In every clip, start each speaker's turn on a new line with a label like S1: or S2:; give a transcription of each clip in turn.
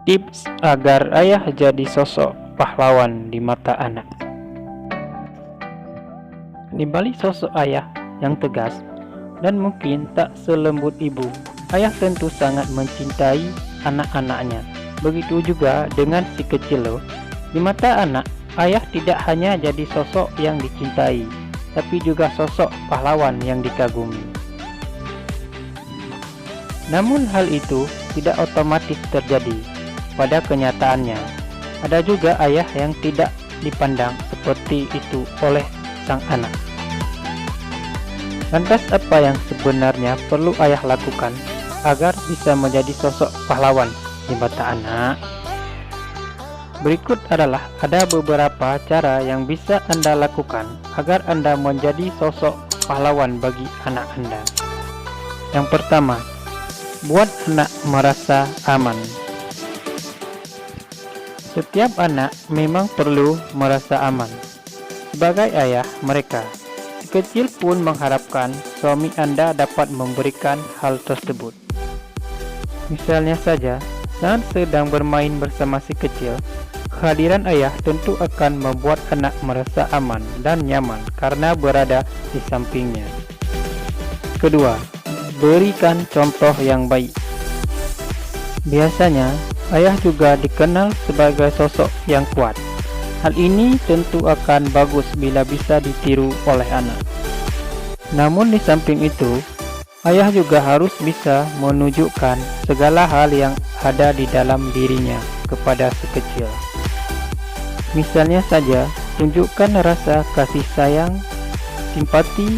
S1: Tips agar ayah jadi sosok pahlawan di mata anak. Di balik sosok ayah yang tegas dan mungkin tak selembut ibu, ayah tentu sangat mencintai anak-anaknya. Begitu juga dengan si kecil loh. Di mata anak, ayah tidak hanya jadi sosok yang dicintai, tapi juga sosok pahlawan yang dikagumi. Namun hal itu tidak otomatis terjadi. Pada kenyataannya, ada juga ayah yang tidak dipandang seperti itu oleh sang anak. Lantas apa yang sebenarnya perlu ayah lakukan agar bisa menjadi sosok pahlawan di mata anak? Berikut adalah ada beberapa cara yang bisa Anda lakukan agar Anda menjadi sosok pahlawan bagi anak Anda. Yang pertama, buat anak merasa aman. Setiap anak memang perlu merasa aman. Sebagai ayah mereka, si kecil pun mengharapkan suami Anda dapat memberikan hal tersebut. Misalnya saja, saat sedang bermain bersama si kecil, kehadiran ayah tentu akan membuat anak merasa aman dan nyaman karena berada di sampingnya. Kedua, berikan contoh yang baik. Biasanya, ayah juga dikenal sebagai sosok yang kuat. Hal ini tentu akan bagus bila bisa ditiru oleh anak. Namun di samping itu, ayah juga harus bisa menunjukkan segala hal yang ada di dalam dirinya kepada si kecil. Misalnya saja, tunjukkan rasa kasih sayang, simpati,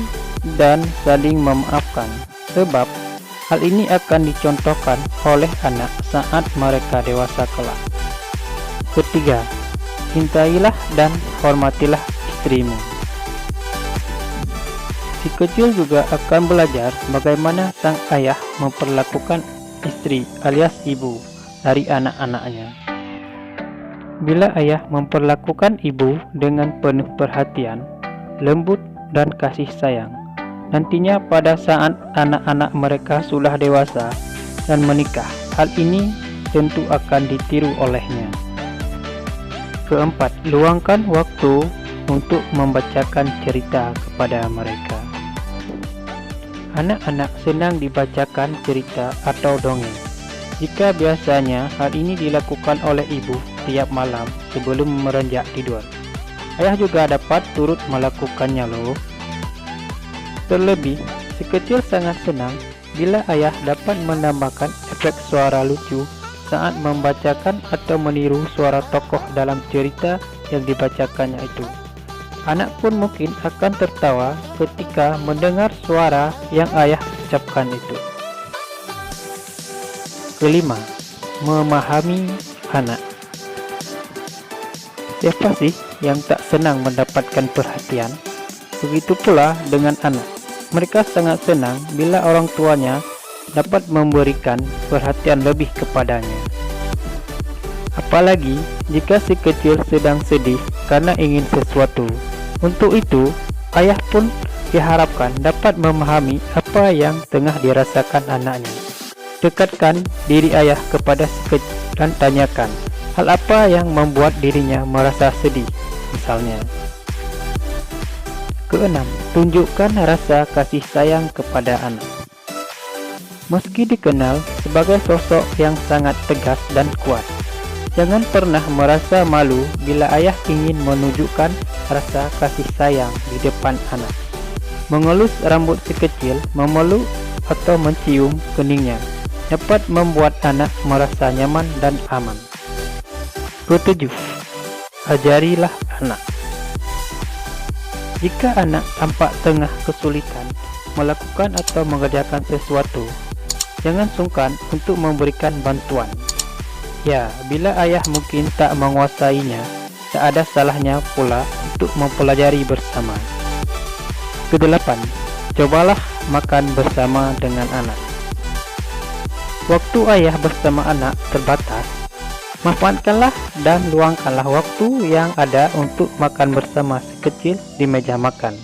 S1: dan saling memaafkan. Sebab hal ini akan dicontohkan oleh anak saat mereka dewasa kelak. Ketiga, cintailah dan hormatilah istrimu. Si kecil juga akan belajar bagaimana sang ayah memperlakukan istri alias ibu dari anak-anaknya. Bila ayah memperlakukan ibu dengan penuh perhatian, lembut, dan kasih sayang, nantinya pada saat anak-anak mereka sudah dewasa dan menikah, hal ini tentu akan ditiru olehnya. Keempat, luangkan waktu untuk membacakan cerita kepada mereka. Anak-anak senang dibacakan cerita atau dongeng. Jika biasanya hal ini dilakukan oleh ibu tiap malam sebelum merenjak tidur, ayah juga dapat turut melakukannya loh. Terlebih, si kecil sangat senang bila ayah dapat menambahkan efek suara lucu saat membacakan atau meniru suara tokoh dalam cerita yang dibacakannya itu. Anak pun mungkin akan tertawa ketika mendengar suara yang ayah ucapkan itu. Kelima, memahami anak. Siapa sih yang tak senang mendapatkan perhatian? Begitu pula dengan anak. Mereka sangat senang bila orang tuanya dapat memberikan perhatian lebih kepadanya. Apalagi jika si kecil sedang sedih karena ingin sesuatu. Untuk itu, ayah pun diharapkan dapat memahami apa yang tengah dirasakan anaknya. Dekatkan diri ayah kepada si kecil dan tanyakan hal apa yang membuat dirinya merasa sedih, misalnya. Keenam, tunjukkan rasa kasih sayang kepada anak. Meski dikenal sebagai sosok yang sangat tegas dan kuat, jangan pernah merasa malu bila ayah ingin menunjukkan rasa kasih sayang di depan anak. Mengelus rambut si kecil, memeluk atau mencium keningnya dapat membuat anak merasa nyaman dan aman. Ketujuh, ajarilah anak. Jika anak tampak tengah kesulitan melakukan atau mengerjakan sesuatu, jangan sungkan untuk memberikan bantuan. Ya, bila ayah mungkin tak menguasainya, tak ada salahnya pula untuk mempelajari bersama. Kedelapan, cobalah makan bersama dengan anak. Waktu ayah bersama anak terbatas, manfaatkanlah dan luangkanlah waktu yang ada untuk makan bersama si kecil di meja makan.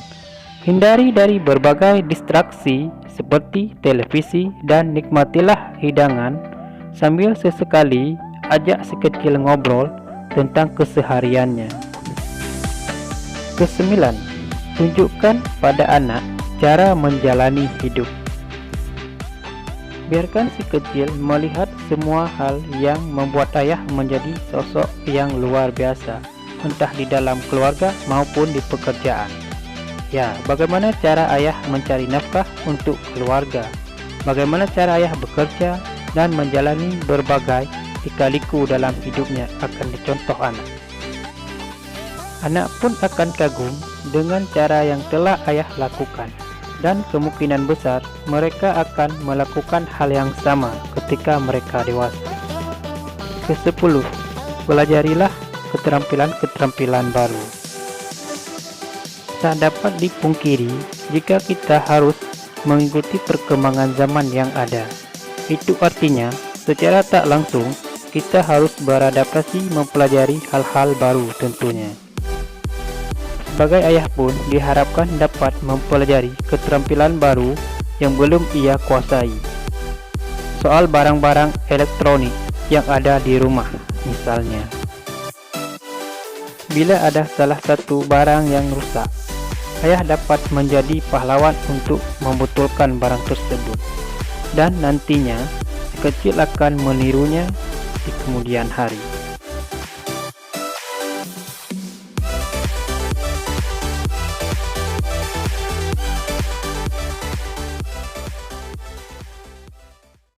S1: Hindari dari berbagai distraksi seperti televisi dan nikmatilah hidangan sambil sesekali ajak si kecil ngobrol tentang kesehariannya. Kesembilan, tunjukkan pada anak cara menjalani hidup. Biarkan si kecil melihat semua hal yang membuat ayah menjadi sosok yang luar biasa, entah di dalam keluarga maupun di pekerjaan. Ya, bagaimana cara ayah mencari nafkah untuk keluarga, bagaimana cara ayah bekerja dan menjalani berbagai lika-liku dalam hidupnya akan dicontoh anak. Anak pun akan kagum dengan cara yang telah ayah lakukan, dan kemungkinan besar mereka akan melakukan hal yang sama ketika mereka dewasa. Ke-10, pelajarilah keterampilan-keterampilan baru. Tak dapat dipungkiri jika kita harus mengikuti perkembangan zaman yang ada. Itu artinya secara tak langsung kita harus beradaptasi mempelajari hal-hal baru tentunya. Sebagai ayah pun diharapkan dapat mempelajari keterampilan baru yang belum ia kuasai. Soal barang-barang elektronik yang ada di rumah misalnya. Bila ada salah satu barang yang rusak, ayah dapat menjadi pahlawan untuk membetulkan barang tersebut. Dan nantinya si kecil akan menirunya di kemudian hari.